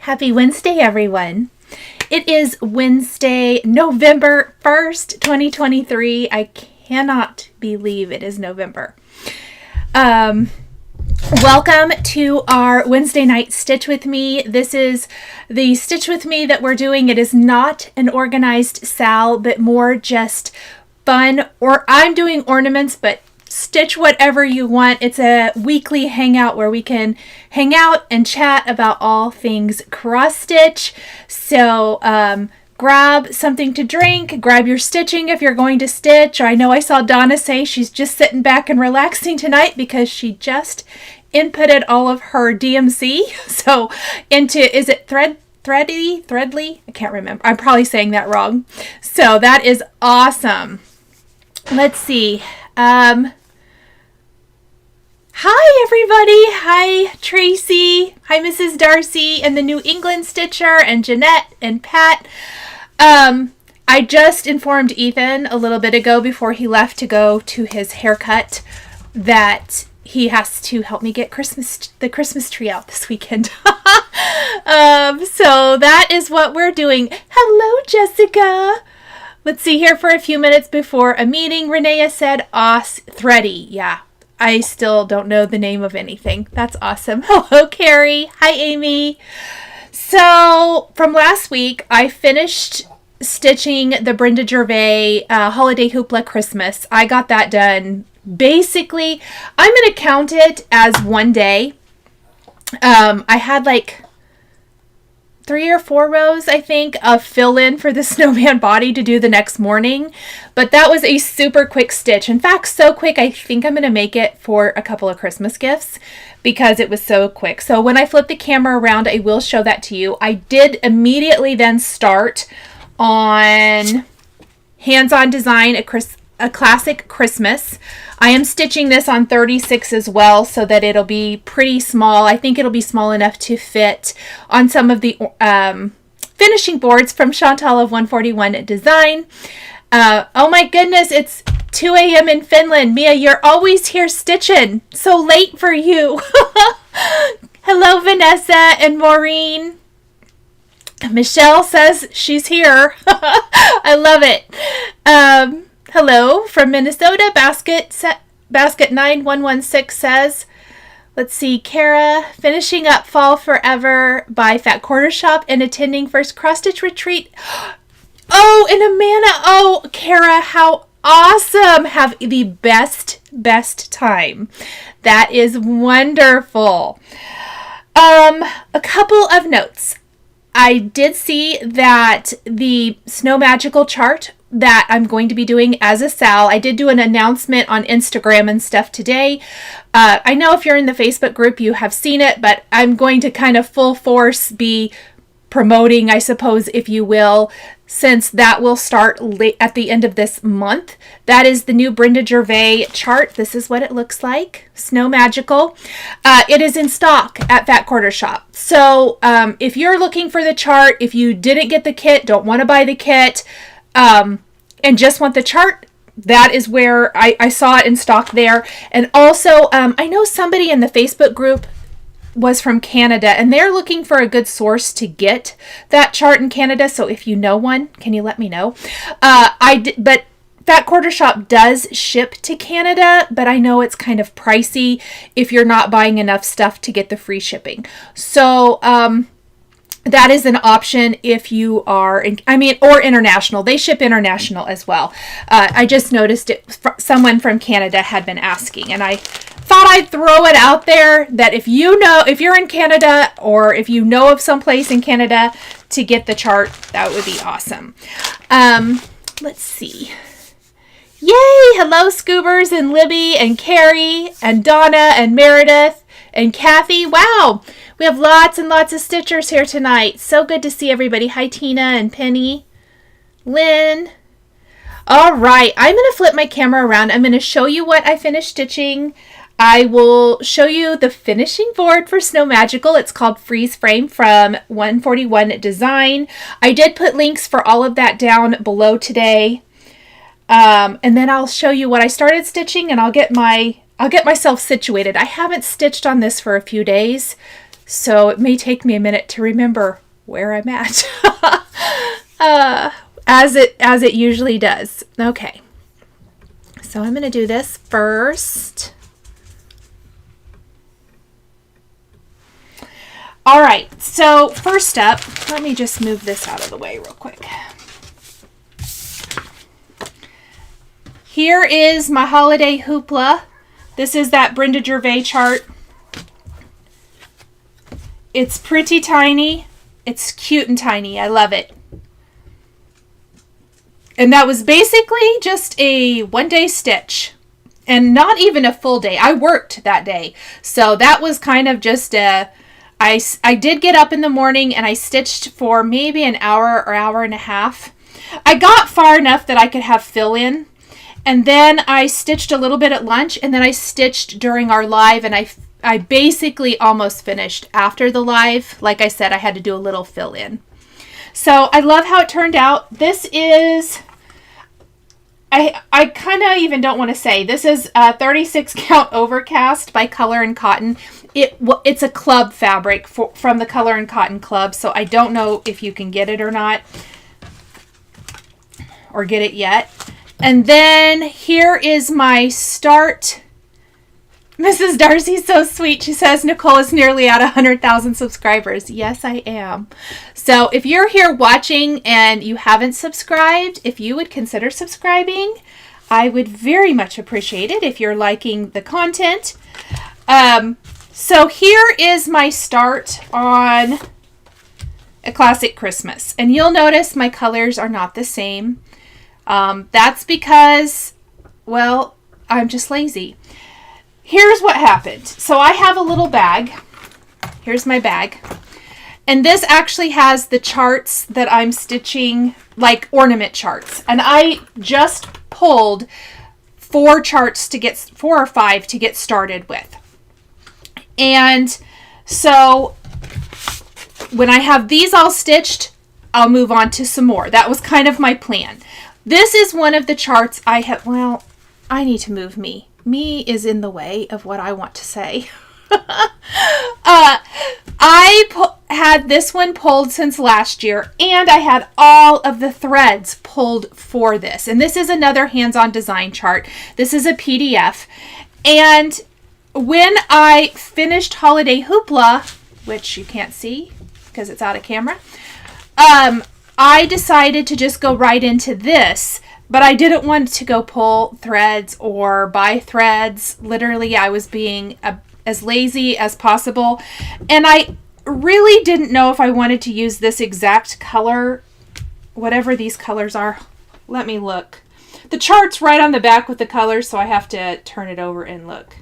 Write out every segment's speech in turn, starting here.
Happy Wednesday, everyone. It is Wednesday, November 1st, 2023. I cannot believe it is November. Welcome to our Wednesday night Stitch With Me. This is the Stitch With Me that we're doing. It is not an organized sal, but more just fun. Or I'm doing ornaments, but stitch whatever you want. It's a weekly hangout where we can hang out and chat about all things cross stitch. So grab something to drink, grab your stitching if you're going to stitch. Or I know I saw Donna say she's just sitting back and relaxing tonight because she just inputted all of her DMC. So is it Threadly? I can't remember. I'm probably saying that wrong. So that is awesome. Let's see. Hi, everybody. Hi, Tracy. Hi, Mrs. Darcy and the New England Stitcher and Jeanette and Pat. I just informed Ethan a little bit ago before he left to go to his haircut that he has to help me get the Christmas tree out this weekend. So that is what we're doing. Hello, Jessica. Let's see here for a few minutes before a meeting. Renea said, thready. Yeah. I still don't know the name of anything. That's awesome. Hello, Carrie. Hi, Amy. So from last week, I finished stitching the Brenda Gervais Holiday Hoopla Christmas. I got that done. Basically, I'm going to count it as one day. I had like 3 or 4 rows, I think, of fill-in for the snowman body to do the next morning. But that was a super quick stitch. In fact, so quick, I think I'm going to make it for a couple of Christmas gifts because it was so quick. So when I flip the camera around, I will show that to you. I did immediately then start on hands-on design, a classic Christmas. I am stitching this on 36 as well so that it'll be pretty small. I think it'll be small enough to fit on some of the finishing boards from Chantal of 141 Design. Oh my goodness, it's 2 a.m. in Finland. Mia, you're always here stitching. So late for you. Hello, Vanessa and Maureen. Michelle says she's here. I love it. Hello from Minnesota. Basket 9116 says, let's see, Kara, finishing up Fall Forever by Fat Quarter Shop and attending first cross stitch retreat. Oh, and Amanda. Oh, Kara, how awesome. Have the best time. That is wonderful. A couple of notes. I did see that the Snow Magical chart that I'm going to be doing as a sal. I did do an announcement on Instagram and stuff today. I know if you're in the Facebook group, you have seen it, but I'm going to kind of full force be promoting, I suppose, if you will, since that will start at the end of this month. That is the new Brenda Gervais chart. This is what it looks like. Snow Magical. It is in stock at Fat Quarter Shop. So if you're looking for the chart, if you didn't get the kit, don't want to buy the kit, and just want the chart, that is where I saw it in stock there. And also, I know somebody in the Facebook group was from Canada, and they're looking for a good source to get that chart in Canada. So if you know one, can you let me know? But Fat Quarter Shop does ship to Canada, but I know it's kind of pricey if you're not buying enough stuff to get the free shipping. So, that is an option if you are, or international. They ship international as well. I just noticed someone from Canada had been asking, and I thought I'd throw it out there that if you're in Canada or if you know of some place in Canada to get the chart, that would be awesome. Let's see. Yay! Hello, Scoobers and Libby and Carrie and Donna and Meredith and Kathy. Wow! We have lots and lots of stitchers here tonight. So good to see everybody. Hi, Tina and Penny. Lynn. All right. I'm going to flip my camera around. I'm going to show you what I finished stitching. I will show you the finishing board for Snow Magical. It's called Freeze Frame from 141 Design. I did put links for all of that down below today. And then I'll show you what I started stitching, and I'll get myself situated. I haven't stitched on this for a few days. So it may take me a minute to remember where I'm at. As it usually does. Okay. So I'm going to do this first. All right. So first up, let me just move this out of the way real quick. Here is my holiday hoopla. This is that Brenda Gervais chart. It's pretty tiny. It's cute and tiny. I love it. And that was basically just a one-day stitch. And not even a full day. I worked that day. So that was kind of just a... I did get up in the morning and I stitched for maybe an hour or hour and a half. I got far enough that I could have fill-in. And then I stitched a little bit at lunch. And then I stitched during our live. And I basically almost finished after the live. Like I said, I had to do a little fill-in. So I love how it turned out. This is... I kind of even don't want to say. This is a 36 count Overcast by Color and Cotton. It's a club fabric from the Color and Cotton Club, so I don't know if you can get it or not, or get it yet. And then here is my start. Mrs. Darcy's so sweet. She says, Nicole is nearly at 100,000 subscribers. Yes, I am. So if you're here watching and you haven't subscribed, if you would consider subscribing, I would very much appreciate it if you're liking the content. So here is my start on A Classic Christmas. And you'll notice my colors are not the same. That's because, well, I'm just lazy. Here's what happened. So I have a little bag. Here's my bag. And this actually has the charts that I'm stitching, like ornament charts. And I just pulled 4 charts to get, 4 or 5 to get started with. And so when I have these all stitched, I'll move on to some more. That was kind of my plan. This is one of the charts I have, well, I need to move me. Me is in the way of what I want to say. I had this one pulled since last year, and I had all of the threads pulled for this. And this is another hands-on design chart. This is a PDF. And when I finished Holiday Hoopla, which you can't see because it's out of camera, I decided to just go right into this. But I didn't want to go pull threads or buy threads. Literally, I was being as lazy as possible. And I really didn't know if I wanted to use this exact color, whatever these colors are. Let me look. The chart's right on the back with the colors, so I have to turn it over and look.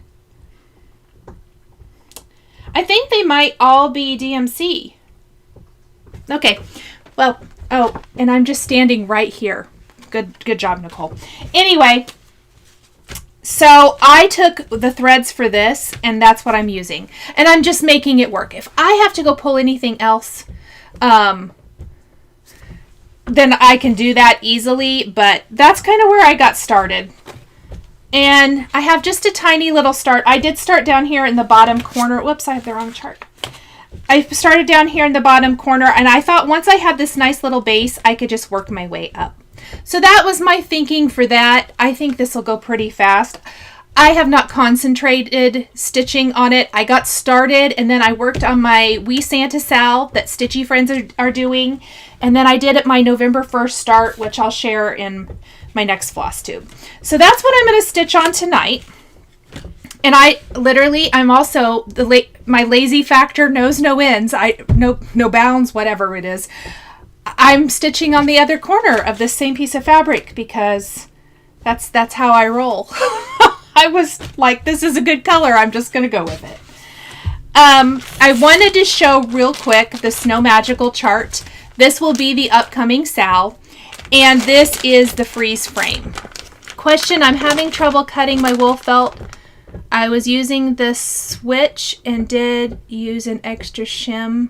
I think they might all be DMC. Okay, well, oh, and I'm just standing right here. Good job, Nicole. Anyway, so I took the threads for this, and that's what I'm using. And I'm just making it work. If I have to go pull anything else, then I can do that easily. But that's kind of where I got started. And I have just a tiny little start. I did start down here in the bottom corner. Whoops, I have the wrong chart. I started down here in the bottom corner, and I thought once I had this nice little base, I could just work my way up. So that was my thinking for that. I think this will go pretty fast. I have not concentrated stitching on it. I got started, and then I worked on my Wee Santa Sal that Stitchy Friends are doing. And then I did at my November 1st start, which I'll share in my next Flosstube. So that's what I'm going to stitch on tonight. And I'm also, my lazy factor knows no ends. No bounds, whatever it is. I'm stitching on the other corner of this same piece of fabric because that's how I roll. I was like, this is a good color. I'm just going to go with it. I wanted to show real quick the Snow Magical chart. This will be the upcoming Sal. And this is the freeze frame. Question, I'm having trouble cutting my wool felt. I was using the switch and did use an extra shim.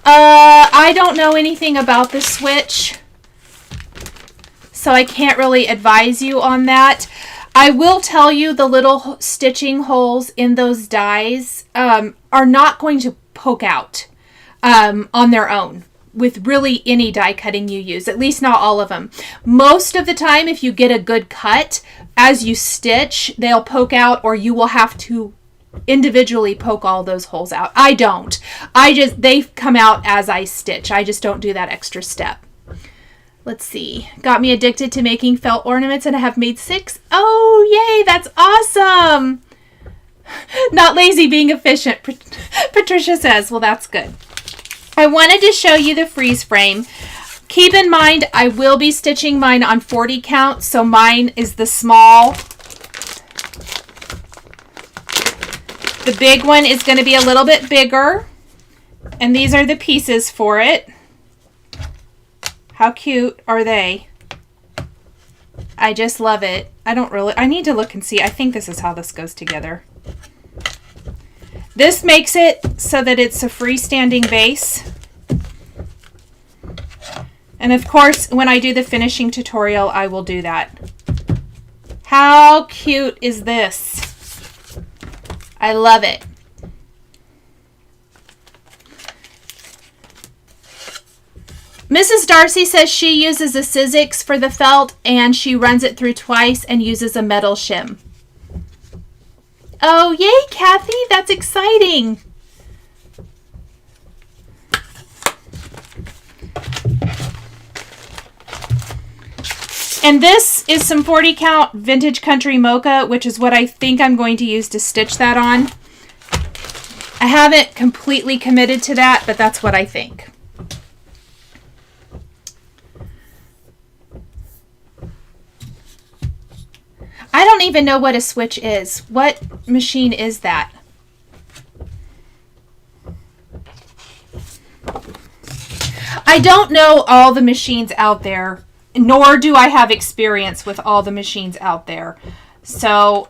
I don't know anything about the switch, so I can't really advise you on that. I will tell you the little stitching holes in those dies are not going to poke out on their own with really any die cutting you use, at least not all of them. Most of the time, if you get a good cut, as you stitch, they'll poke out, or you will have to individually poke all those holes out. I don't. They come out as I stitch. I just don't do that extra step. Let's see. Got me addicted to making felt ornaments, and I have made 6. Oh, yay, that's awesome. Not lazy, being efficient, Patricia says. Well, that's good. I wanted to show you the freeze frame. Keep in mind, I will be stitching mine on 40 count, so mine is the small. The big one is going to be a little bit bigger, and these are the pieces for it. How cute are they? I just love it. I need to look and see. I think this is how this goes together. This makes it so that it's a freestanding base. And of course, when I do the finishing tutorial, I will do that. How cute is this? I love it. Mrs. Darcy says she uses a Sizzix for the felt, and she runs it through twice and uses a metal shim. Oh, yay, Kathy. That's exciting. And this is some 40 count vintage country mocha, which is what I think I'm going to use to stitch that on. I haven't completely committed to that, but that's what I think. I don't even know what a switch is. What machine is that? I don't know all the machines out there, nor do I have experience with all the machines out there. So,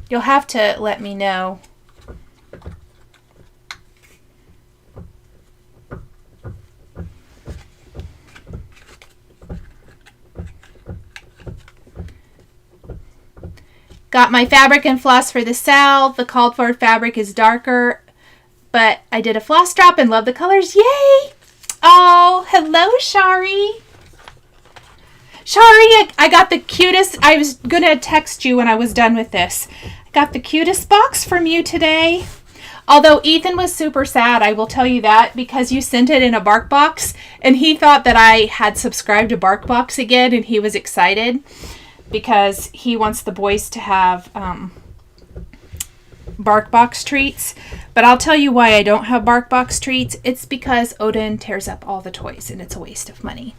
you'll have to let me know. Got my fabric and floss for the sal. The called for fabric is darker, but I did a floss drop and love the colors. Yay! Oh, hello, Shari. Shari, I got the cutest. I was going to text you when I was done with this. I got the cutest box from you today. Although Ethan was super sad, I will tell you that, because you sent it in a BarkBox, and he thought that I had subscribed to BarkBox again, and he was excited, because he wants the boys to have BarkBox treats. But I'll tell you why I don't have BarkBox treats. It's because Odin tears up all the toys, and it's a waste of money.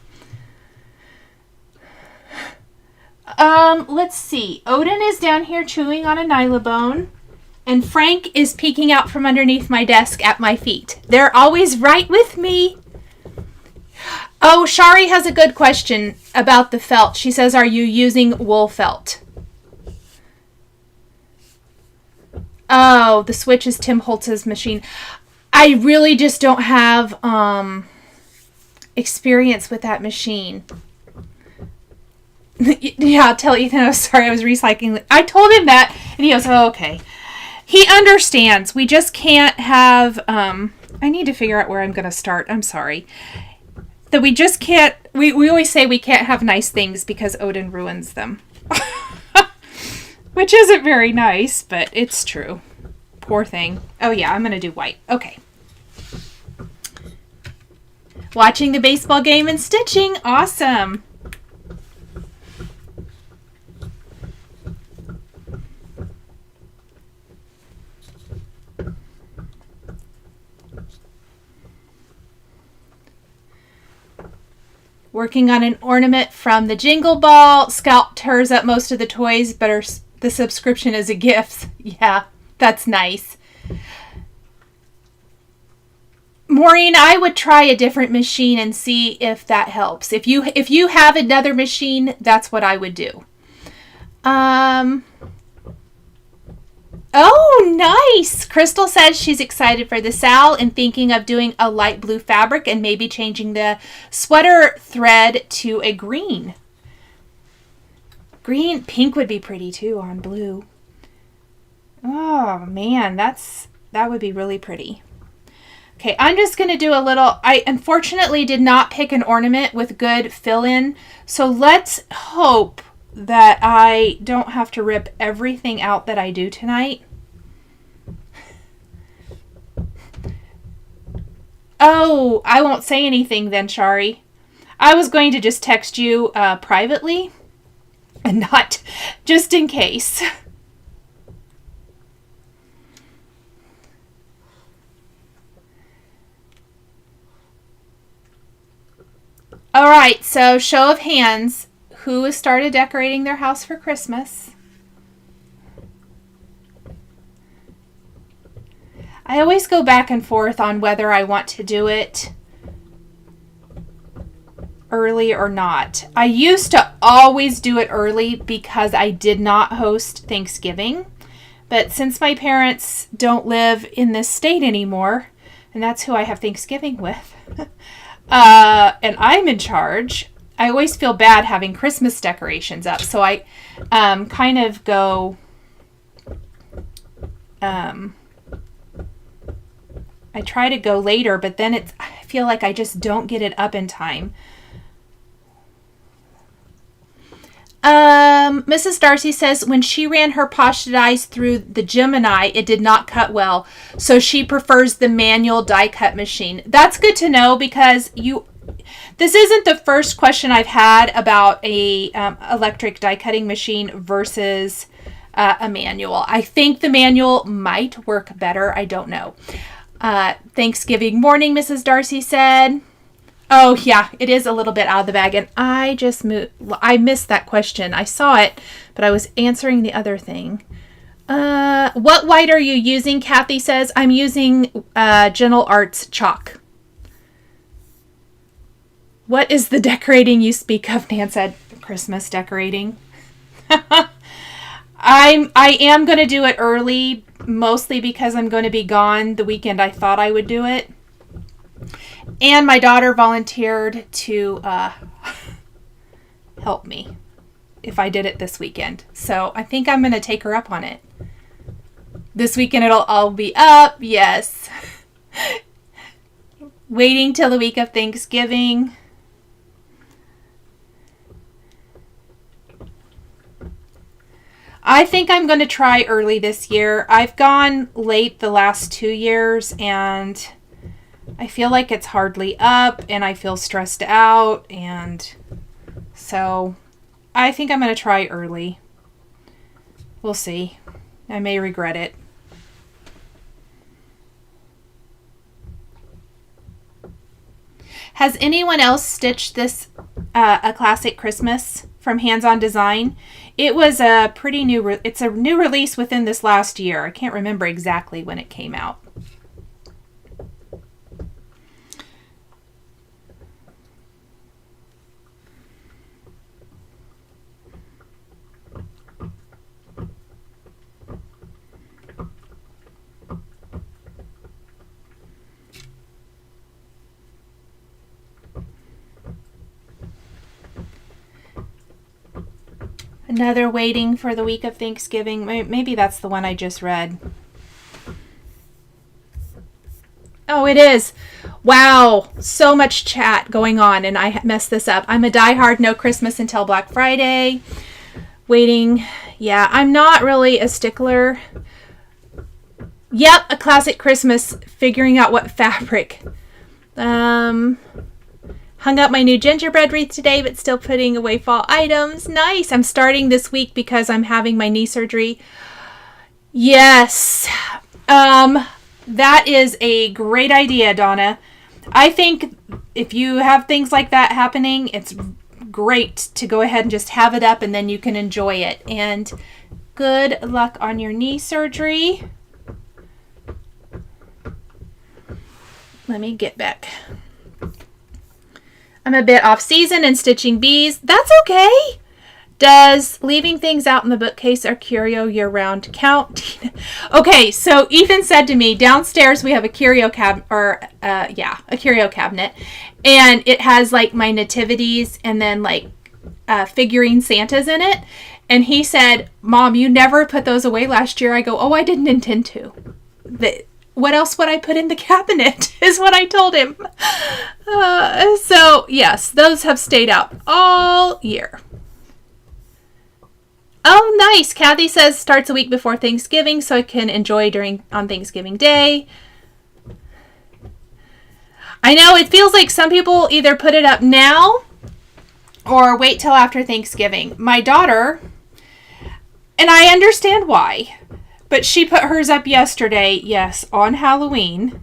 Let's see. Odin is down here chewing on a nylabone, and Frank is peeking out from underneath my desk at my feet. They're always right with me. Oh, Shari has a good question about the felt. She says, are you using wool felt? Oh, the switch is Tim Holtz's machine. I really just don't have experience with that machine. Yeah, I'll tell Ethan, I'm sorry, I was recycling. I told him that, and he goes, oh, okay. He understands. We just can't have, I need to figure out where I'm going to start. I'm sorry. That we just can't, we always say we can't have nice things because Odin ruins them. Which isn't very nice, but it's true. Poor thing. Oh yeah, I'm going to do white. Okay. Watching the baseball game and stitching. Awesome. Working on an ornament from the Jingle Ball. Scalp tears up most of the toys, but the subscription is a gift. Yeah, that's nice. Maureen, I would try a different machine and see if that helps. If you have another machine, that's what I would do. Oh, nice. Crystal says she's excited for the Sal and thinking of doing a light blue fabric and maybe changing the sweater thread to a green. Green, pink would be pretty too on blue. Oh, man, that would be really pretty. Okay, I'm just going to do a little, I unfortunately did not pick an ornament with good fill-in, so let's hope that I don't have to rip everything out that I do tonight. Oh, I won't say anything then, Shari. I was going to just text you privately and not just in case. All right, so show of hands. Who has started decorating their house for Christmas? I always go back and forth on whether I want to do it early or not. I used to always do it early because I did not host Thanksgiving. But since my parents don't live in this state anymore, and that's who I have Thanksgiving with, and I'm in charge, I always feel bad having Christmas decorations up. So I kind of go, I try to go later, but then I feel like I just don't get it up in time. Mrs. Darcy says when she ran her pochette dies through the Gemini, it did not cut well. So she prefers the manual die cut machine. That's good to know because this isn't the first question I've had about a electric die cutting machine versus a manual. I think the manual might work better. I don't know. Thanksgiving morning, Mrs. Darcy said. Oh, yeah, it is a little bit out of the bag. And I just I missed that question. I saw it, but I was answering the other thing. What white are you using? Kathy says, I'm using Gentle Arts chalk. What is the decorating you speak of? Nan said, Christmas decorating. I am going to do it early, mostly because I'm going to be gone the weekend I thought I would do it. And my daughter volunteered to help me if I did it this weekend. So I think I'm going to take her up on it. This weekend it'll all be up. Yes. Waiting till the week of Thanksgiving. I think I'm going to try early this year. I've gone late the last 2 years and I feel like it's hardly up and I feel stressed out, and so I think I'm going to try early. We'll see. I may regret it. Has anyone else stitched this A Classic Christmas from Hands On Design? It was a pretty new, it's a new release within this last year. I can't remember exactly when it came out. Another waiting for the week of Thanksgiving. Maybe that's the one I just read. Oh, it is. Wow. So much chat going on, and I messed this up. I'm a diehard no Christmas until Black Friday. Waiting. Yeah, I'm not really a stickler. Yep, A Classic Christmas. Figuring out what fabric. Hung up my new gingerbread wreath today, but still putting away fall items. Nice. I'm starting this week because I'm having my knee surgery. Yes. That is a great idea, Donna. I think if you have things like that happening, it's great to go ahead and just have it up and then you can enjoy it. And good luck on your knee surgery. Let me get back. I'm a bit off season and stitching bees. That's okay. Does leaving things out in the bookcase or curio year-round count? Okay, so Ethan said to me, downstairs we have a curio cabinet, a curio cabinet, and it has like my nativities and then like figurine Santas in it. And he said, Mom, you never put those away last year. I go, oh, I didn't intend to. What else would I put in the cabinet is what I told him. So yes, those have stayed out all year. Oh, nice. Kathy says starts a week before Thanksgiving so I can enjoy on Thanksgiving Day. I know it feels like some people either put it up now or wait till after Thanksgiving. My daughter, and I understand why, but she put hers up yesterday, yes, on Halloween,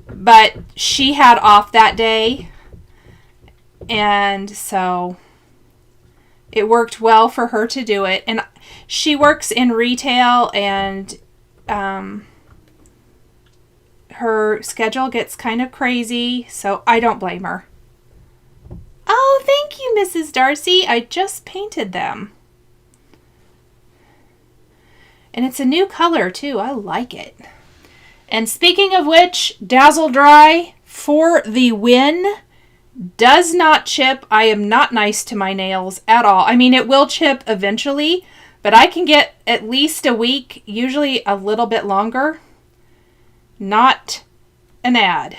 but she had off that day, and so it worked well for her to do it. And she works in retail, and her schedule gets kind of crazy, so I don't blame her. Oh, thank you, Mrs. Darcy. I just painted them. And it's a new color, too. I like it. And speaking of which, Dazzle Dry for the win. Does not chip. I am not nice to my nails at all. I mean, it will chip eventually, but I can get at least a week, usually a little bit longer. Not an ad.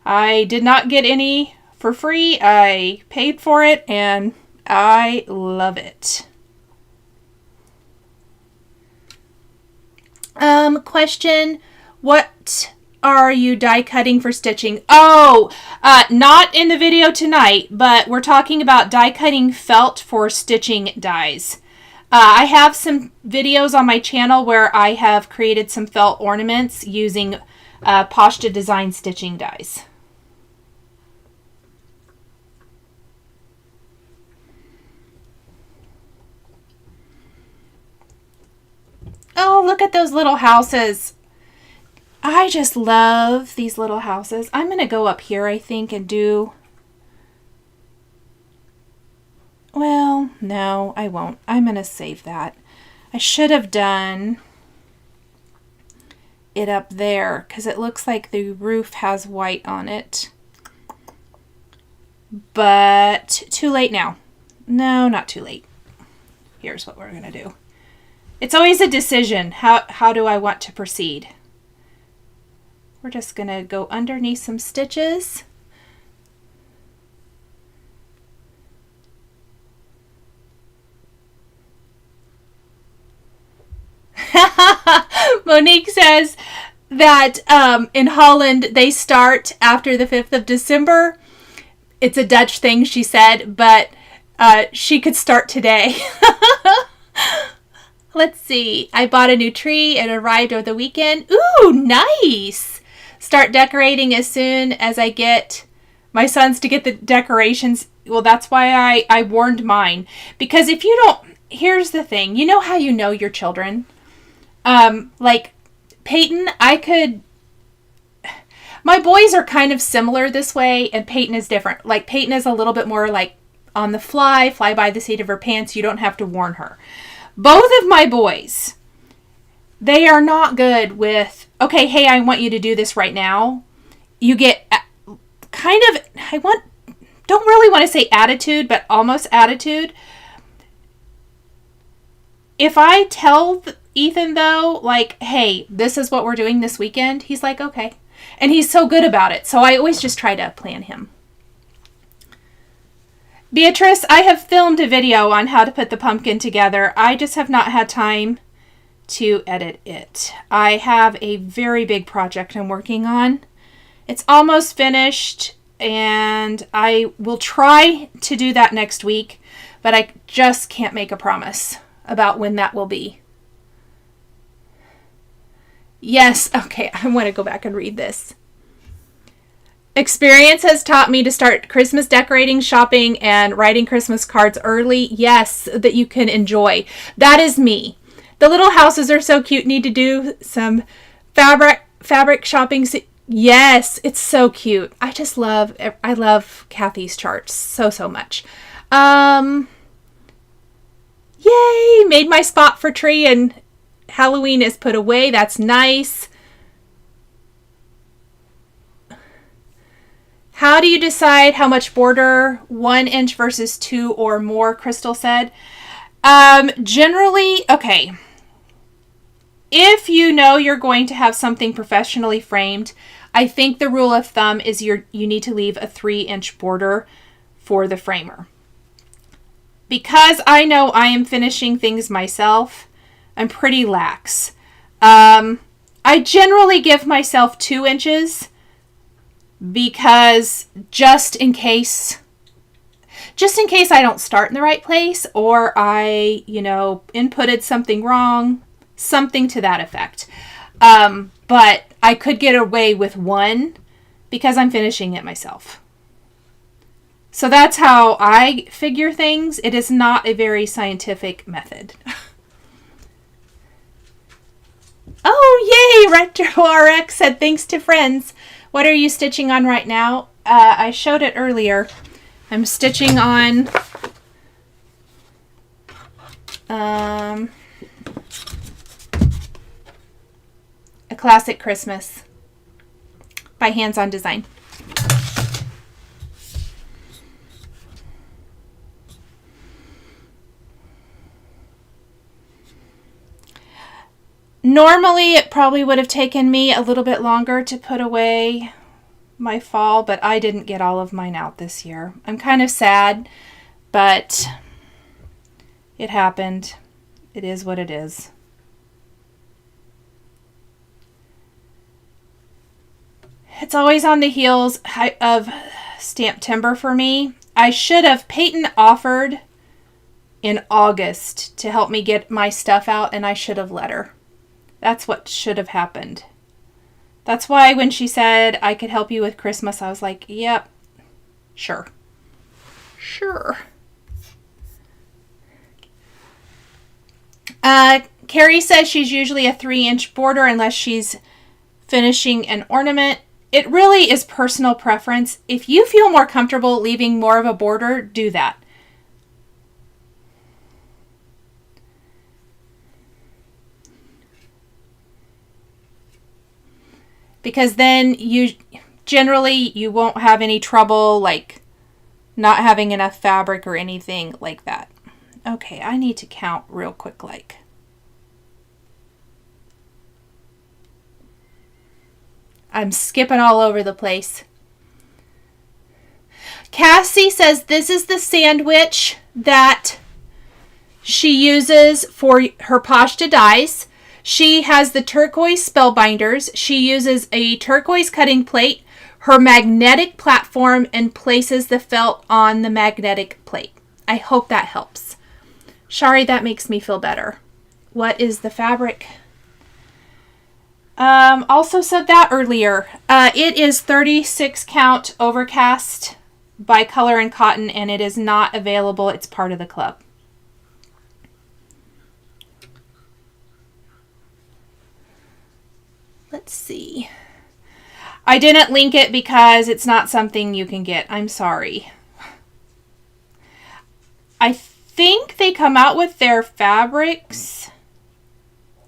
I did not get any for free. I paid for it, and I love it. Question, what are you die cutting for stitching? Oh, not in the video tonight, but we're talking about die cutting felt for stitching dies. I have some videos on my channel where I have created some felt ornaments using Pashta Design stitching dies. Oh, look at those little houses. I just love these little houses. I'm going to go up here, I think, and do... Well, no, I won't. I'm going to save that. I should have done it up there because it looks like the roof has white on it. But too late now. No, not too late. Here's what we're going to do. It's always a decision. How do I want to proceed? We're just going to go underneath some stitches. Monique says that in Holland they start after the 5th of December. It's a Dutch thing, she said, but she could start today. Let's see. I bought a new tree. It arrived over the weekend. Ooh, nice. Start decorating as soon as I get my sons to get the decorations. Well, that's why I warned mine. Because if you don't, here's the thing. You know how you know your children? Like Peyton, my boys are kind of similar this way, and Peyton is different. Like Peyton is a little bit more like on the fly by the seat of her pants. You don't have to warn her. Both of my boys, they are not good with, okay, hey, I want you to do this right now. You get kind of, don't really want to say attitude, but almost attitude. If I tell Ethan, though, like, hey, this is what we're doing this weekend, he's like, okay. And he's so good about it. So I always just try to plan him. Beatrice, I have filmed a video on how to put the pumpkin together. I just have not had time to edit it. I have a very big project I'm working on. It's almost finished, and I will try to do that next week, but I just can't make a promise about when that will be. Yes, okay, I want to go back and read this. Experience has taught me to start Christmas decorating, shopping, and writing Christmas cards early. Yes, that you can enjoy. That is me. The little houses are so cute. Need to do some fabric shopping. Yes, it's so cute. I love Kathy's charts so much. Yay! Made my spot for tree and Halloween is put away. That's nice. How do you decide how much border? 1 inch versus 2 or more, Crystal said. Generally, okay. If you know you're going to have something professionally framed, I think the rule of thumb is you need to leave a 3-inch border for the framer. Because I know I am finishing things myself, I'm pretty lax. I generally give myself 2 inches because just in case I don't start in the right place or I, inputted something wrong, something to that effect. But I could get away with 1 because I'm finishing it myself. So that's how I figure things. It is not a very scientific method. Oh, yay! RetroRx said, thanks to friends. What are you stitching on right now? I showed it earlier. I'm stitching on A Classic Christmas by Hands On Design. Normally, it probably would have taken me a little bit longer to put away my fall, but I didn't get all of mine out this year. I'm kind of sad, but it happened. It is what it is. It's always on the heels of Stamp Timber for me. I should have. Peyton offered in August to help me get my stuff out, and I should have let her. That's what should have happened. That's why when she said I could help you with Christmas, I was like, yep, sure. Sure. Carrie says she's usually a 3-inch border unless she's finishing an ornament. It really is personal preference. If you feel more comfortable leaving more of a border, do that. Because then you won't have any trouble like not having enough fabric or anything like that. Okay, I need to count real quick like. I'm skipping all over the place. Cassie says this is the sandwich that she uses for her pashta dies. She has the turquoise spellbinders. She uses a turquoise cutting plate, her magnetic platform, and places the felt on the magnetic plate. I hope that helps. Shari, that makes me feel better. What is the fabric? Also said that earlier. It is 36 count Overcast by Color and Cotton, and it is not available. It's part of the club. Let's see. I didn't link it because it's not something you can get. I'm sorry. I think they come out with their fabrics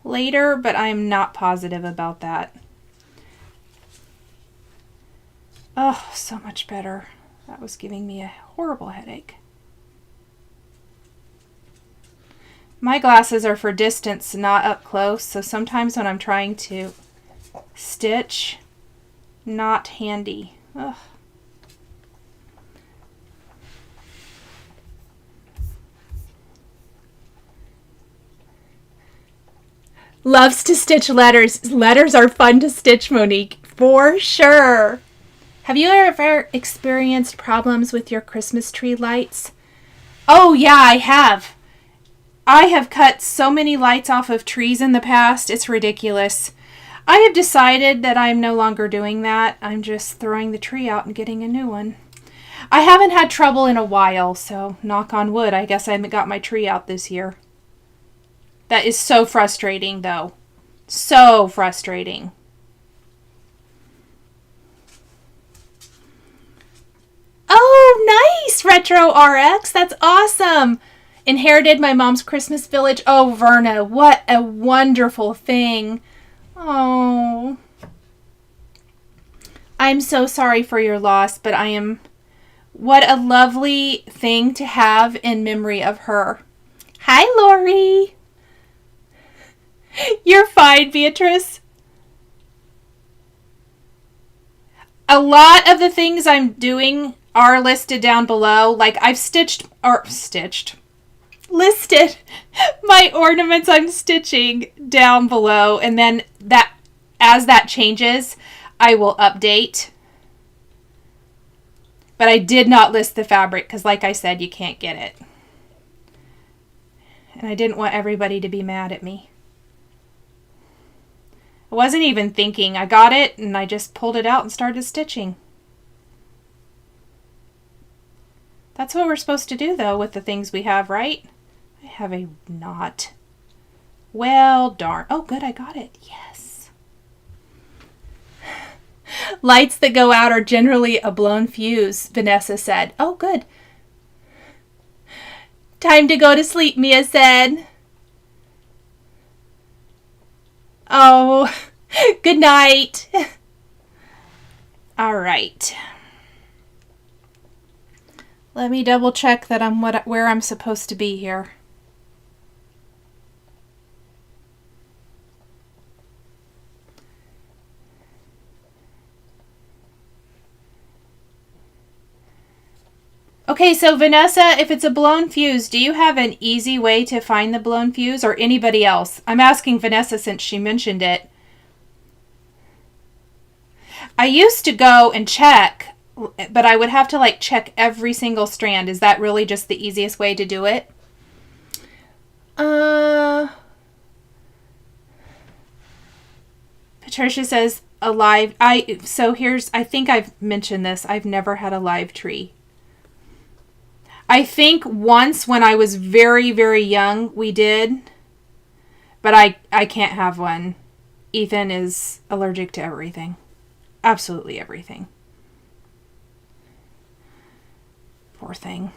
later, but I'm not positive about that. Oh, so much better. That was giving me a horrible headache. My glasses are for distance, not up close, so sometimes when I'm trying to stitch, not handy. Ugh. Loves to stitch letters. Letters are fun to stitch, Monique, for sure. Have you ever experienced problems with your Christmas tree lights? Oh yeah, I have. I have cut so many lights off of trees in the past. It's ridiculous. I have decided that I'm no longer doing that. I'm just throwing the tree out and getting a new one. I haven't had trouble in a while, so knock on wood, I guess I got my tree out this year. That is so frustrating, though. So frustrating. Oh, nice, RetroRx. That's awesome. Inherited my mom's Christmas village. Oh, Verna, what a wonderful thing. Oh. I'm so sorry for your loss, but what a lovely thing to have in memory of her. Hi, Lori. You're fine, Beatrice. A lot of the things I'm doing are listed down below. Like I've listed my ornaments I'm stitching down below. And then as that changes, I will update. But I did not list the fabric because like I said, you can't get it. And I didn't want everybody to be mad at me. I wasn't even thinking. I got it and I just pulled it out and started stitching. That's what we're supposed to do though with the things we have, right? I have a knot. Well, darn. Oh, good. I got it. Yes. Lights that go out are generally a blown fuse, Vanessa said. Oh, good. Time to go to sleep, Mia said. Oh, good night. All right. Let me double check that I'm where I'm supposed to be here. Okay, so Vanessa, if it's a blown fuse, do you have an easy way to find the blown fuse, or anybody else? I'm asking Vanessa since she mentioned it. I used to go and check, but I would have to like check every single strand. Is that really just the easiest way to do it? Patricia says a live. I think I've mentioned this. I've never had a live tree. I think once when I was very, very young, we did. But I can't have one. Ethan is allergic to everything. Absolutely everything. Poor thing.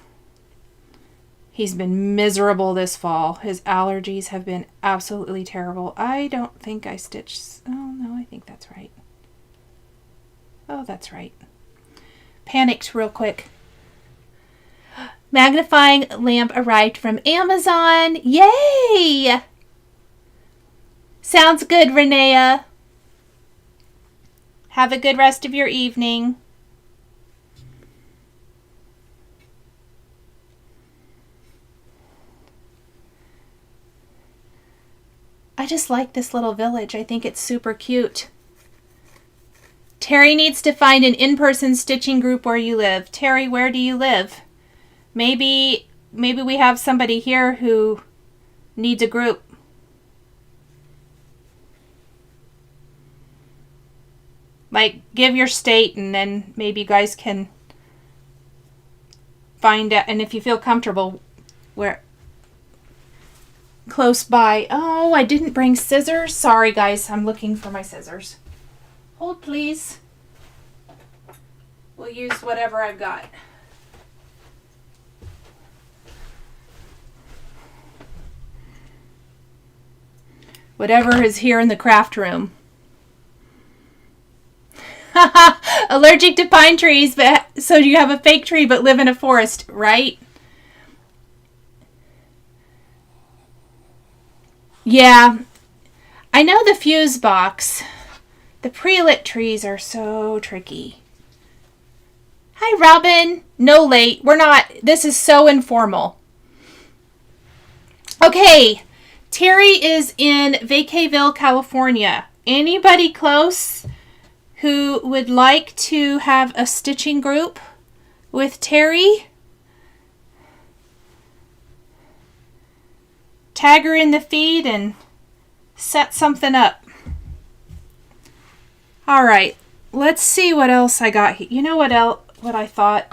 He's been miserable this fall. His allergies have been absolutely terrible. I don't think I stitched... Oh, no, I think that's right. Oh, that's right. Panicked real quick. Magnifying lamp arrived from Amazon. Yay! Sounds good, Renea. Have a good rest of your evening. I just like this little village. I think it's super cute. Terry needs to find an in-person stitching group where you live. Terry, where do you live? Maybe we have somebody here who needs a group. Like, give your state and then maybe you guys can find out. And if you feel comfortable, where close by. Oh, I didn't bring scissors. Sorry, guys. I'm looking for my scissors. Hold, please. We'll use whatever I've got. Whatever is here in the craft room. Allergic to pine trees, but so you have a fake tree but live in a forest, right? Yeah. I know the fuse box. The pre-lit trees are so tricky. Hi, Robin. No late. We're not. This is so informal. Okay. Terry is in Vacayville, California. Anybody close who would like to have a stitching group with Terry? Tag her in the feed and set something up. All right, let's see what else I got here. You know what I thought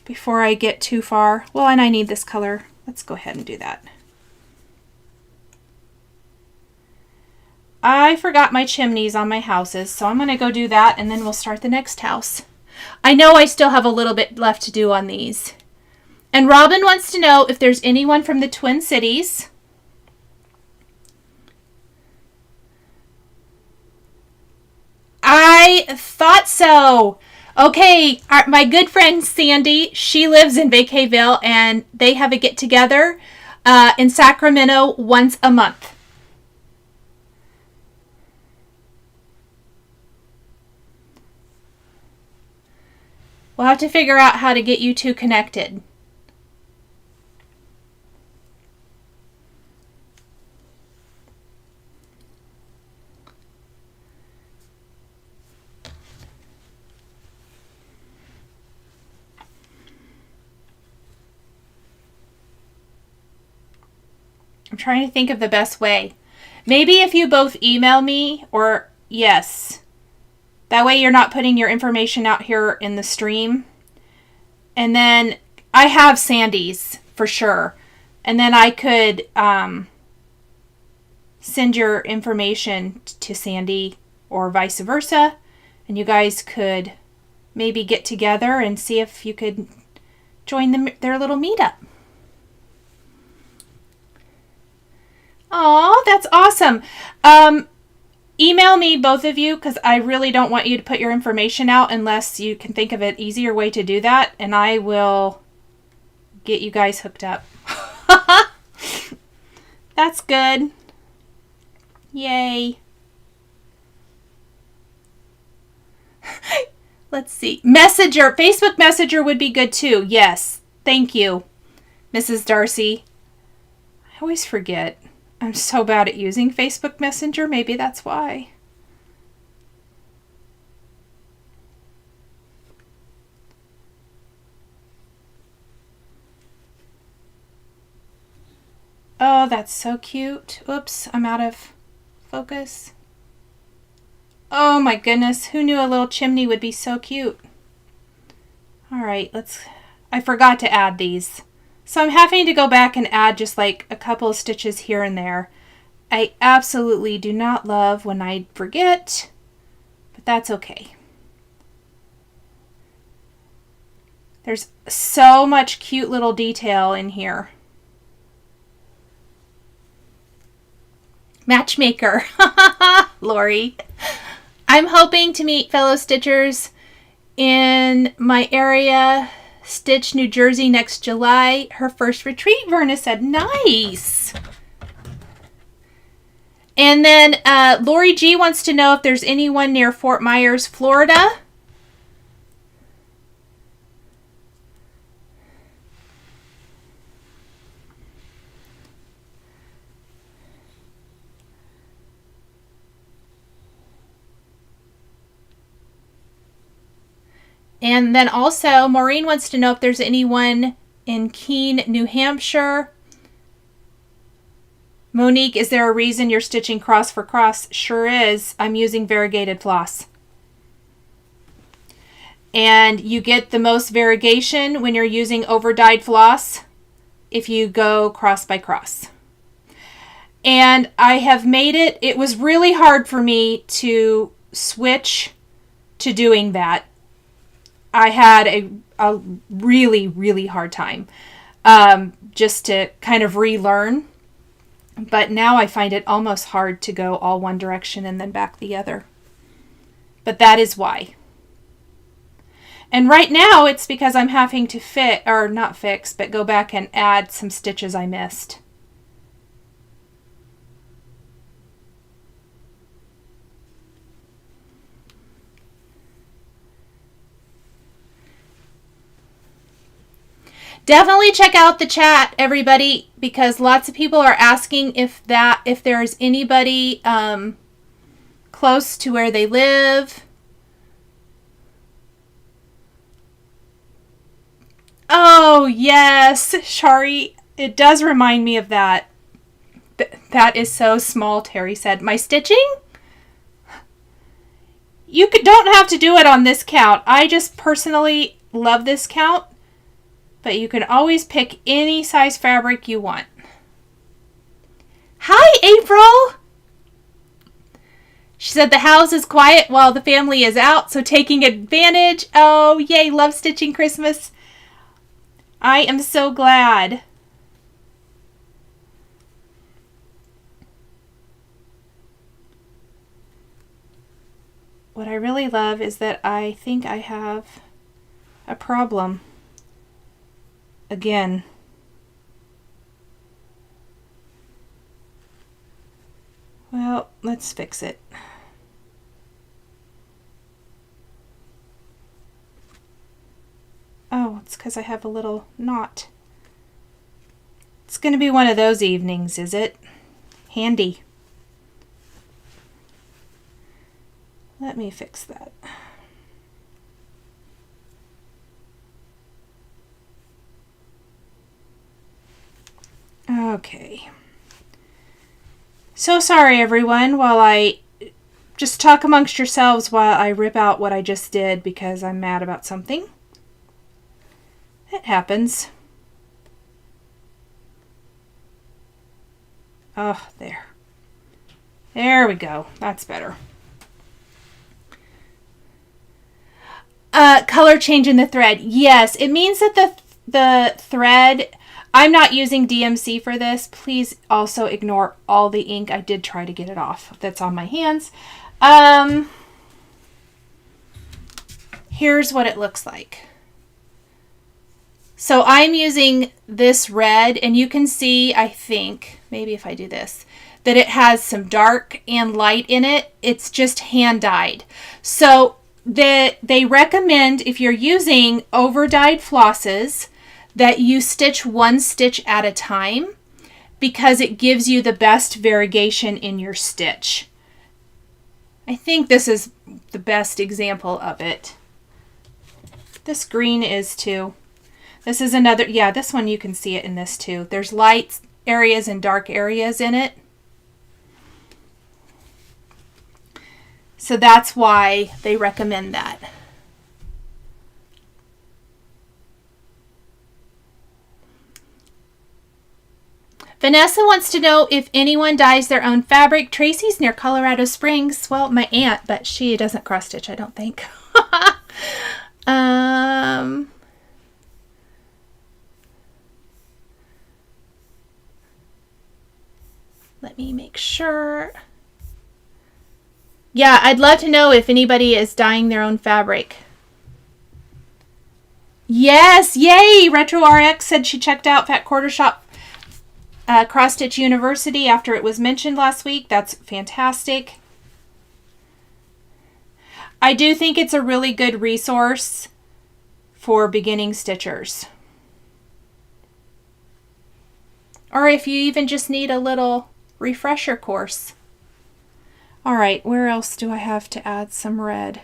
before I get too far? Well, and I need this color. Let's go ahead and do that. I forgot my chimneys on my houses, so I'm going to go do that, and then we'll start the next house. I know I still have a little bit left to do on these. And Robin wants to know if there's anyone from the Twin Cities. I thought so. Okay, my good friend Sandy, she lives in Vacayville, and they have a get-together in Sacramento once a month. We'll have to figure out how to get you two connected. I'm trying to think of the best way. Maybe if you both email me, or yes. That way you're not putting your information out here in the stream. And then I have Sandy's for sure. And then I could send your information to Sandy or vice versa. And you guys could maybe get together and see if you could join their little meetup. Aw, that's awesome. Email me, both of you, because I really don't want you to put your information out unless you can think of an easier way to do that, and I will get you guys hooked up. That's good. Yay. Let's see. Messenger. Facebook Messenger would be good too. Yes. Thank you, Mrs. Darcy. I always forget. I'm so bad at using Facebook Messenger. Maybe that's why. Oh, that's so cute. Oops, I'm out of focus. Oh my goodness, who knew a little chimney would be so cute? All right, I forgot to add these. So I'm having to go back and add just like a couple of stitches here and there. I absolutely do not love when I forget, but that's okay. There's so much cute little detail in here. Matchmaker. Lori. I'm hoping to meet fellow stitchers in my area, Stitch, New Jersey, next July. Her first retreat, Verna said. Nice. And then Lori G wants to know if there's anyone near Fort Myers, Florida. And then also, Maureen wants to know if there's anyone in Keene, New Hampshire. Monique, is there a reason you're stitching cross for cross? Sure is. I'm using variegated floss. And you get the most variegation when you're using overdyed floss if you go cross by cross. And I have made it, it was really hard for me to switch to doing that. I had a really, really hard time just to kind of relearn. But now I find it almost hard to go all one direction and then back the other. But that is why. And right now it's because I'm having to not fix, but go back and add some stitches I missed. Definitely check out the chat, everybody, because lots of people are asking if there's anybody close to where they live. Oh, yes, Shari, it does remind me of that. That is so small, Terry said. My stitching? You don't have to do it on this count. I just personally love this count. But you can always pick any size fabric you want. Hi, April! She said the house is quiet while the family is out, so taking advantage. Oh, yay, love stitching Christmas. I am so glad. What I really love is that I think I have a problem again. Well, let's fix it. Oh, it's because I have a little knot. It's going to be one of those evenings, is it? Handy. Let me fix that. Okay. So sorry, everyone, while I just talk amongst yourselves while I rip out what I just did because I'm mad about something. It happens. Oh, there. There we go. That's better. Color change in the thread. Yes, it means that the thread, I'm not using DMC for this. Please also ignore all the ink. I did try to get it off. That's on my hands. Here's what it looks like. So I'm using this red, and you can see, I think, maybe if I do this, that it has some dark and light in it. It's just hand dyed. So they recommend, if you're using overdyed flosses, that you stitch one stitch at a time because it gives you the best variegation in your stitch. I think this is the best example of it. This green is too. This is another, yeah, this one you can see it in this too. There's light areas and dark areas in it. So that's why they recommend that. Vanessa wants to know if anyone dyes their own fabric. Tracy's near Colorado Springs. Well, my aunt, but she doesn't cross stitch, I don't think. Let me make sure. Yeah, I'd love to know if anybody is dyeing their own fabric. Yes, yay! Retro RX said she checked out Fat Quarter Shop Cross Stitch University after it was mentioned last week. That's fantastic. I do think it's a really good resource for beginning stitchers. Or if you even just need a little refresher course. All right, where else do I have to add some red?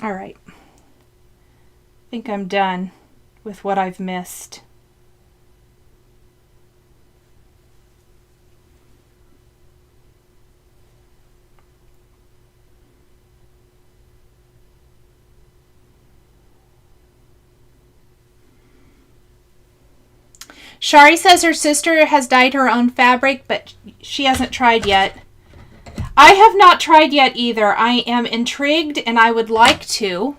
All right. I think I'm done with what I've missed. Shari says her sister has dyed her own fabric, but she hasn't tried yet. I have not tried yet either. I am intrigued and I would like to.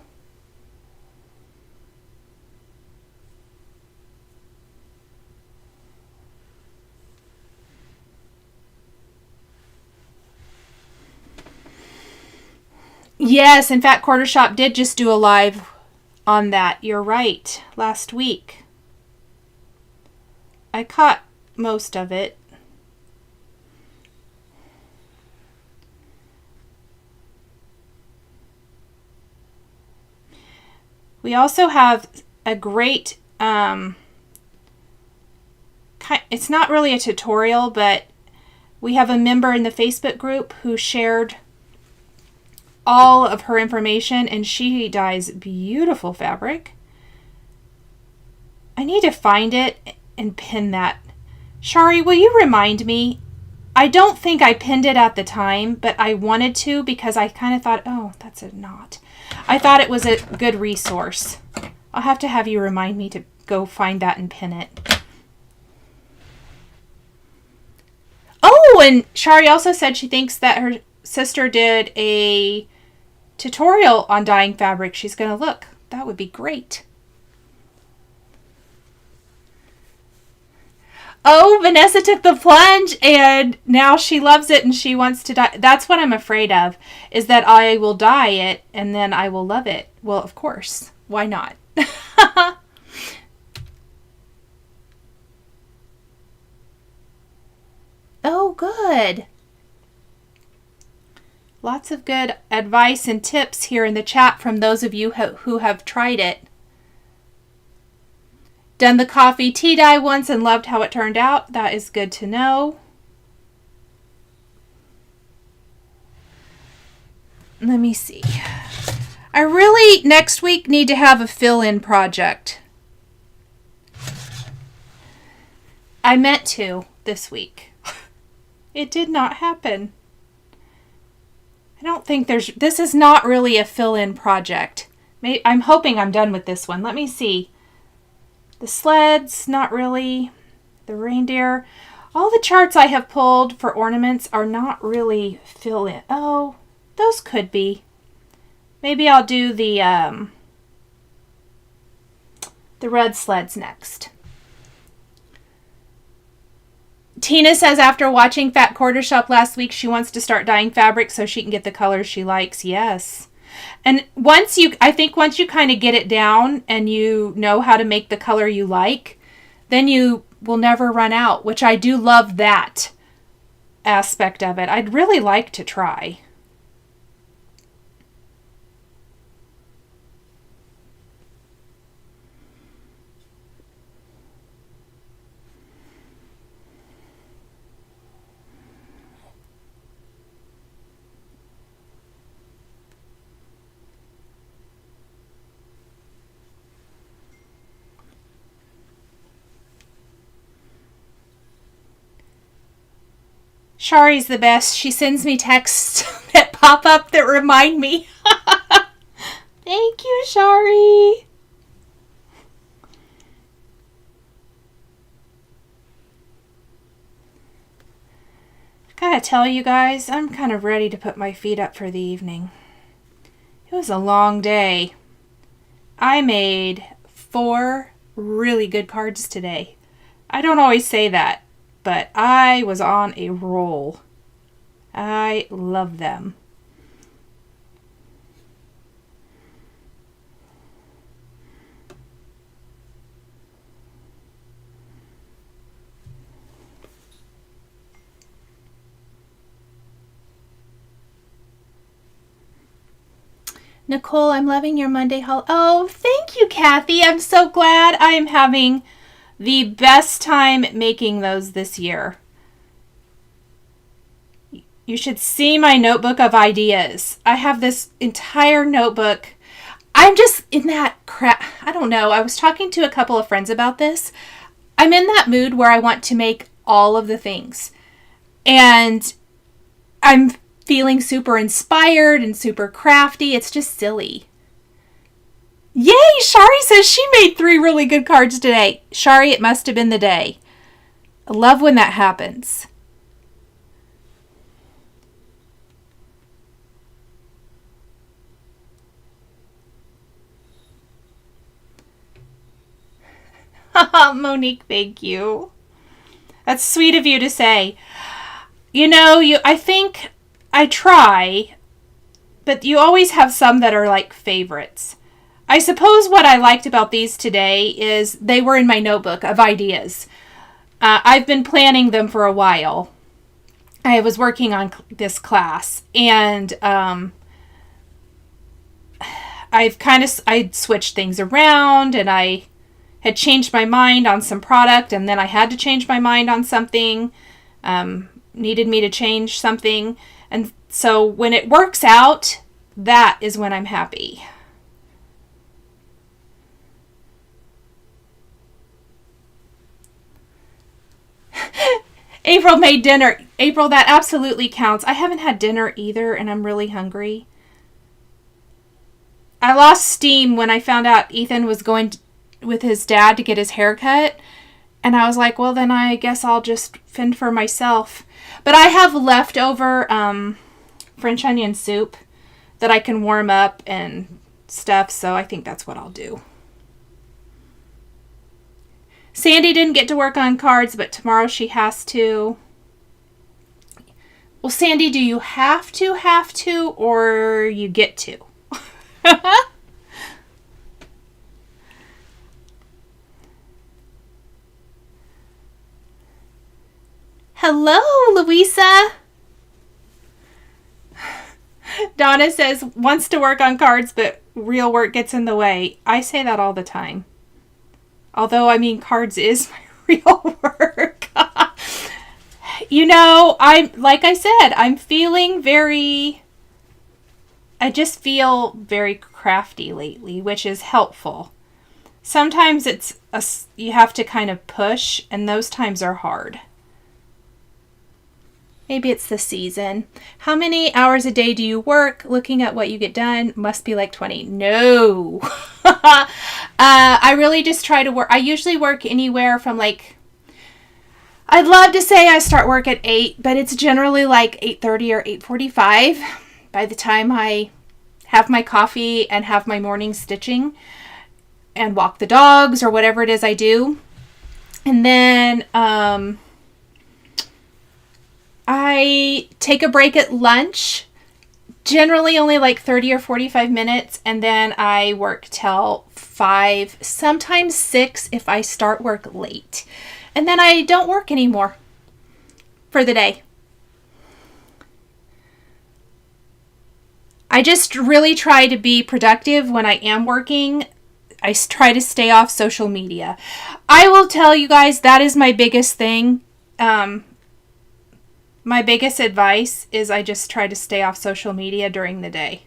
Yes, in fact, Quarter Shop did just do a live on that. You're right. Last week. I caught most of it. We also have a great, it's not really a tutorial, but we have a member in the Facebook group who shared all of her information, and she dyes beautiful fabric. I need to find it and pin that. Shari, will you remind me? I don't think I pinned it at the time, but I wanted to because I kind of thought, oh, that's a knot. I thought it was a good resource. I'll have to have you remind me to go find that and pin it. Oh, and Shari also said she thinks that her sister did a tutorial on dyeing fabric. She's going to look. That would be great. Oh, Vanessa took the plunge and now she loves it and she wants to dye. That's what I'm afraid of, is that I will dye it and then I will love it. Well, of course. Why not? Oh, good. Lots of good advice and tips here in the chat from those of you who have tried it. Done the coffee tea dye once and loved how it turned out. That is good to know. Let me see. I really, next week, need to have a fill-in project. I meant to this week. It did not happen. I don't think this is not really a fill-in project. I'm hoping I'm done with this one. Let me see. The sleds, not really. The reindeer. All the charts I have pulled for ornaments are not really fill-in. Oh, those could be. Maybe I'll do the red sleds next. Tina says after watching Fat Quarter Shop last week, she wants to start dyeing fabric so she can get the colors she likes. Yes. And I think once you kind of get it down and you know how to make the color you like, then you will never run out, which I do love that aspect of it. I'd really like to try. Shari's the best. She sends me texts that pop up that remind me. Thank you, Shari. Gotta tell you guys, I'm kind of ready to put my feet up for the evening. It was a long day. I made 4 really good cards today. I don't always say that, but I was on a roll. I love them. Nicole, I'm loving your Monday haul. Oh, thank you, Kathy. I'm so glad. I am having the best time making those this year. You should see my notebook of ideas. I have this entire notebook. I'm just in that crap. I don't know. I was talking to a couple of friends about this. I'm in that mood where I want to make all of the things. And I'm feeling super inspired and super crafty. It's just silly. Yay! Shari says she made 3 really good cards today. Shari, it must have been the day. I love when that happens. Monique, thank you. That's sweet of you to say. You know, I think I try, but you always have some that are like favorites. I suppose what I liked about these today is they were in my notebook of ideas. I've been planning them for a while. I was working on this class, and I'd switched things around, and I had changed my mind on some product, and then I had to change my mind on something, needed me to change something. And so when it works out, that is when I'm happy. April made dinner. April, that absolutely counts. I haven't had dinner either, and I'm really hungry. I lost steam when I found out Ethan was going with his dad to get his hair cut. And I was like, well, then I guess I'll just fend for myself. But I have leftover French onion soup that I can warm up and stuff. So I think that's what I'll do. Sandy didn't get to work on cards, but tomorrow she has to. Well, Sandy, do you have to, or you get to? Hello, Louisa. Donna says, wants to work on cards, but real work gets in the way. I say that all the time. Although, I mean, cards is my real work. You know, like I said, I'm feeling I just feel very crafty lately, which is helpful. Sometimes you have to kind of push, and those times are hard. Maybe it's the season. How many hours a day do you work? Looking at what you get done, must be like 20. No. I really just try to work. I usually work anywhere from like, I'd love to say I start work at 8, but it's generally like 8:30 or 8:45 by the time I have my coffee and have my morning stitching and walk the dogs or whatever it is I do. And then I take a break at lunch, generally only like 30 or 45 minutes, and then I work till 5, sometimes 6 if I start work late. And then I don't work anymore for the day. I just really try to be productive when I am working. I try to stay off social media. I will tell you guys, that is my biggest thing. My biggest advice is I just try to stay off social media during the day.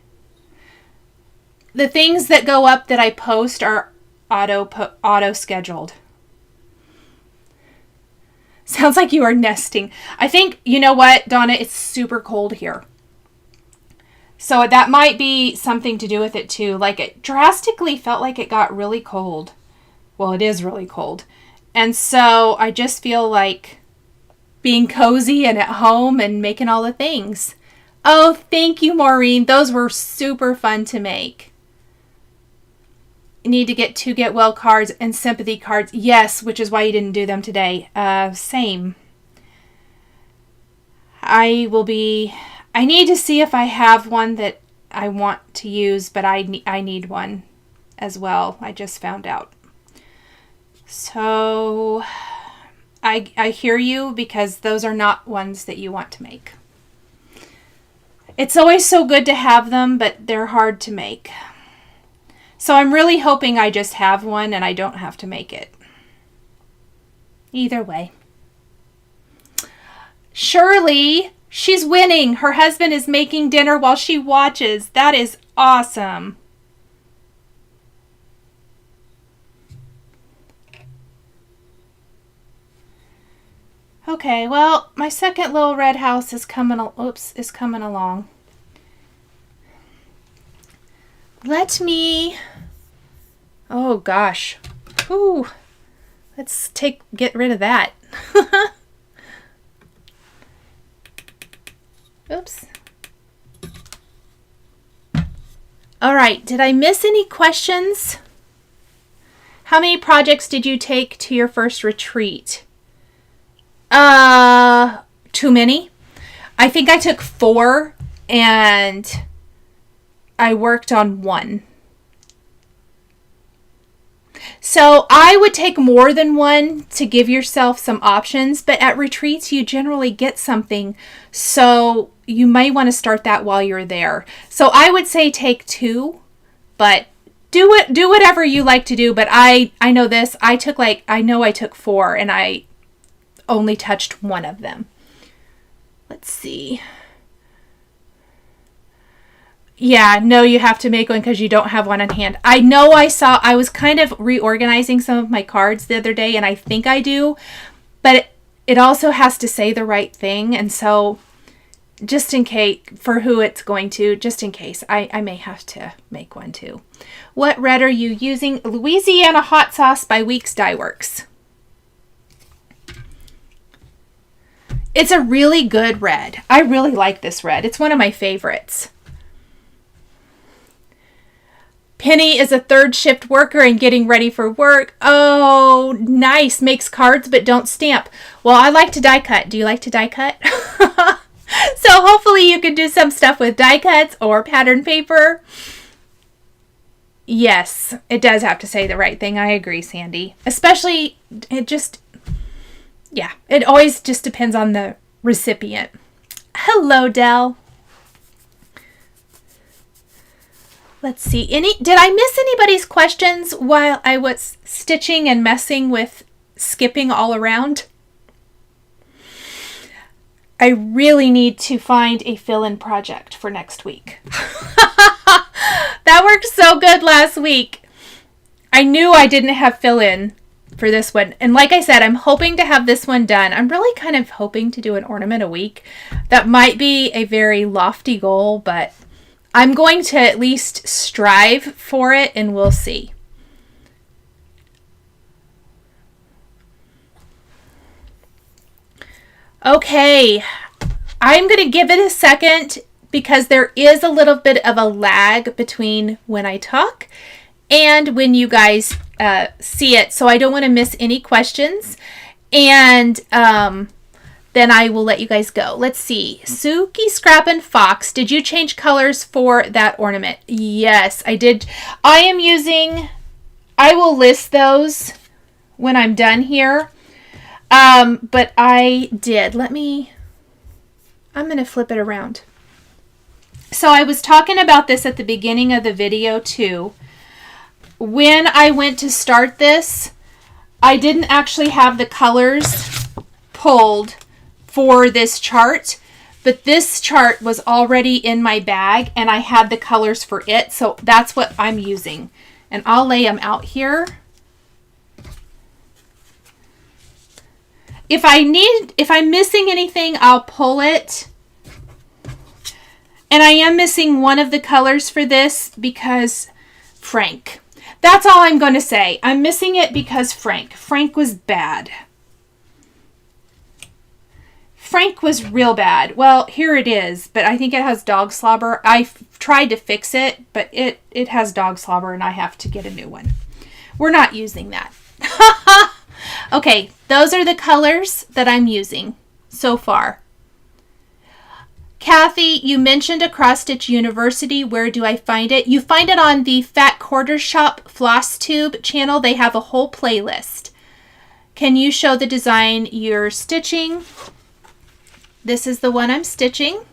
The things that go up that I post are auto scheduled. Sounds like you are nesting. I think, you know what, Donna, it's super cold here. So that might be something to do with it too. Like, it drastically felt like it got really cold. Well, it is really cold. And so I just feel like being cozy and at home and making all the things. Oh, thank you, Maureen. Those were super fun to make. You need to get well cards and sympathy cards. Yes, which is why you didn't do them today. Same. I need to see if I have one that I want to use, but I need one as well. I just found out. So I hear you, because those are not ones that you want to make. It's always so good to have them, but they're hard to make. So I'm really hoping I just have one and I don't have to make it. Either way. Shirley, she's winning. Her husband is making dinner while she watches. That is awesome. Okay, well, my second little red house is coming along. Oh gosh. Ooh. Let's get rid of that. Oops. All right, did I miss any questions? How many projects did you take to your first retreat? Too many. I think I took 4 and I worked on 1. So I would take more than 1 to give yourself some options, but at retreats you generally get something, so you may want to start that while you're there. So I would say take 2, but do whatever you like to do. But I know this. I took 4 and I only touched 1 of them. Let's see. Yeah, no, you have to make one because you don't have one on hand. I know I was kind of reorganizing some of my cards the other day, and I think I do, but it also has to say the right thing. And so just in case, for who it's going to, just in case, I may have to make one too. What red are you using? Louisiana Hot Sauce by Weeks Dye Works. It's a really good red. I really like this red. It's one of my favorites. Penny is a third shift worker and getting ready for work. Oh, nice. Makes cards but don't stamp. Well, I like to die cut. Do you like to die cut? So hopefully you can do some stuff with die cuts or pattern paper. Yes, it does have to say the right thing. I agree, Sandy. Especially, yeah, it always just depends on the recipient. Hello, Dell. Let's see. Did I miss anybody's questions while I was stitching and messing with skipping all around? I really need to find a fill-in project for next week. That worked so good last week. I knew I didn't have fill-in for this one. And like I said, I'm hoping to have this one done. I'm really kind of hoping to do an ornament a week. That might be a very lofty goal, but I'm going to at least strive for it, and we'll see. Okay, I'm going to give it a second because there is a little bit of a lag between when I talk and when you guys see it. So I don't want to miss any questions. And then I will let you guys go. Let's see. Suki, Scrap, and Fox, did you change colors for that ornament? Yes, I did. I will list those when I'm done here. But I did. I'm going to flip it around. So I was talking about this at the beginning of the video too. When I went to start this, I didn't actually have the colors pulled for this chart, but this chart was already in my bag and I had the colors for it. So that's what I'm using. And I'll lay them out here. If I'm missing anything, I'll pull it. And I am missing one of the colors for this because Frank. That's all I'm going to say. I'm missing it because Frank. Frank was bad. Frank was real bad. Well, here it is, but I think it has dog slobber. I tried to fix it, but it has dog slobber and I have to get a new one. We're not using that. Okay, those are the colors that I'm using so far. Kathy, you mentioned Across Stitch University. Where do I find it? You find it on the Fat Quarter Shop Flosstube channel. They have a whole playlist. Can you show the design you're stitching? This is the one I'm stitching.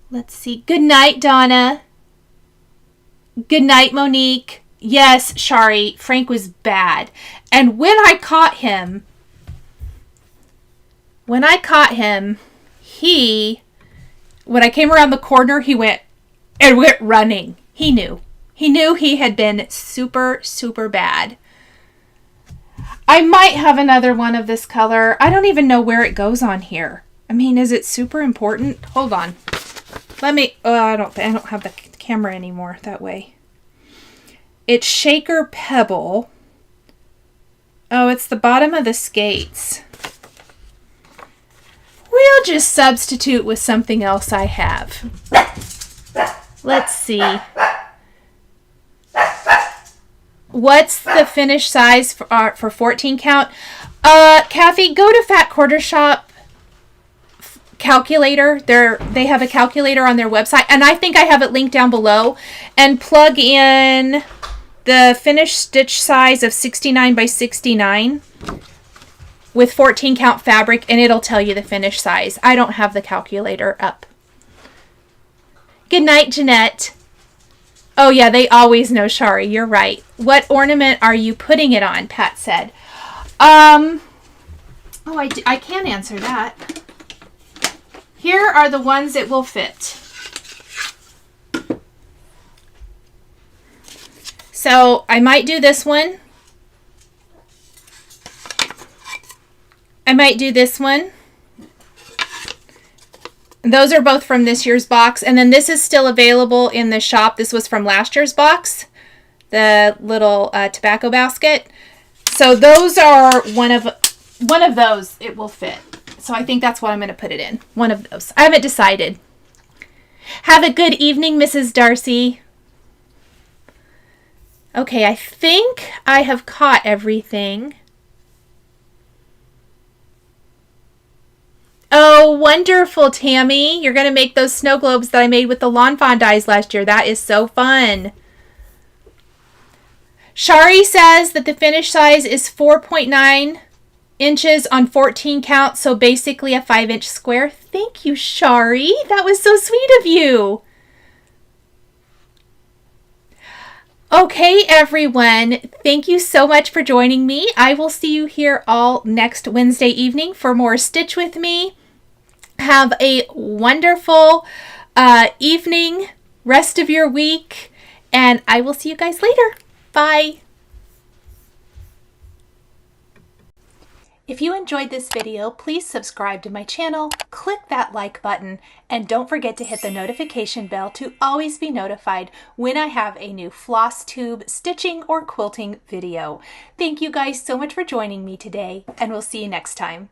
Let's see. Good night, Donna. Good night, Monique. Yes, Shari, Frank was bad. And when I caught him, when I came around the corner, he went running. He knew. He knew he had been super, super bad. I might have another one of this color. I don't even know where it goes on here. I mean, is it super important? Hold on. I don't have the camera anymore that way. It's Shaker Pebble. Oh, it's the bottom of the skates. We'll just substitute with something else I have. Let's see. What's the finish size for 14 count? Kathy, go to Fat Quarter Shop calculator. They have a calculator on their website, and I think I have it linked down below, and plug in the finished stitch size of 69 by 69 with 14 count fabric, and it'll tell you the finish size. I don't have the calculator up. Good night, Jeanette. Oh yeah, they always know, Shari. You're right. What ornament are you putting it on? Pat said. I can answer that. Here are the ones it will fit. So I might do this one. I might do this one. Those are both from this year's box. And then this is still available in the shop. This was from last year's box. The little tobacco basket. So those are one of those it will fit. So I think that's what I'm going to put it in. One of those. I haven't decided. Have a good evening, Mrs. Darcy. Okay, I think I have caught everything. Oh, wonderful, Tammy. You're going to make those snow globes that I made with the Lawn Fawn dies last year. That is so fun. Shari says that the finish size is 4.9 inches on 14 count, so basically a 5-inch square. Thank you, Shari. That was so sweet of you. Okay, everyone, thank you so much for joining me. I will see you here all next Wednesday evening for more Stitch with Me. Have a wonderful evening, rest of your week, and I will see you guys later. Bye. If you enjoyed this video, please subscribe to my channel, click that like button, and don't forget to hit the notification bell to always be notified when I have a new Flosstube stitching or quilting video. Thank you guys so much for joining me today, and we'll see you next time.